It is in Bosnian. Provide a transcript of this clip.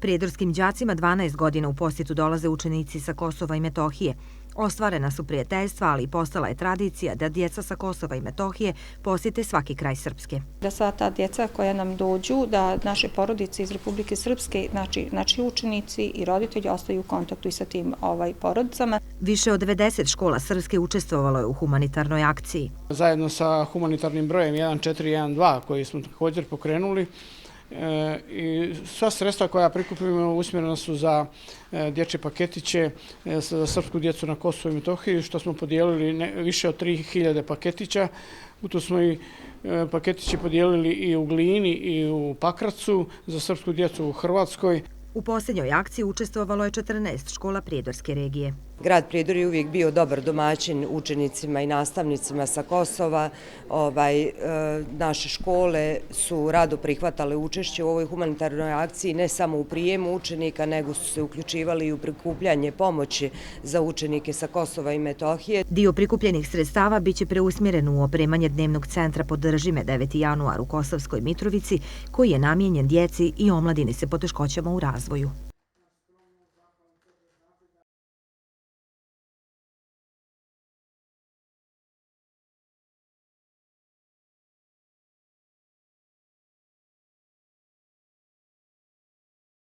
Prijedorskim đacima 12 godina u posjetu dolaze učenici sa Kosova i Metohije. Ostvarena su prijateljstva, ali postala je tradicija da djeca sa Kosova i Metohije posjete svaki kraj Srpske. Da sva ta djeca koja nam dođu, da naše porodice iz Republike Srpske, znači učenici i roditelji ostaju u kontaktu i sa tim porodicama. Više od 90 škola Srpske učestvovalo je u humanitarnoj akciji. Zajedno sa humanitarnim brojem 1412 koji smo također pokrenuli, i sva sredstva koja prikupimo usmjerena su za dječje paketiće za srpsku djecu na Kosovu i Metohiji, što smo podijelili više od 3000 paketića. U to smo i paketiće podijelili i u Glini i u Pakracu za srpsku djecu u Hrvatskoj. U posljednjoj akciji učestvovalo je 14 škola Prijedorske regije. Grad Prijedor je uvijek bio dobar domaćin učenicima i nastavnicima sa Kosova. Naše škole su rado prihvatale učešće u ovoj humanitarnoj akciji, ne samo u prijemu učenika, nego su se uključivali i u prikupljanje pomoći za učenike sa Kosova i Metohije. Dio prikupljenih sredstava biće preusmjeren u opremanje dnevnog centra Podržime 9. januar u Kosovskoj Mitrovici, koji je namijenjen djeci i omladini sa poteškoćama u razvoju.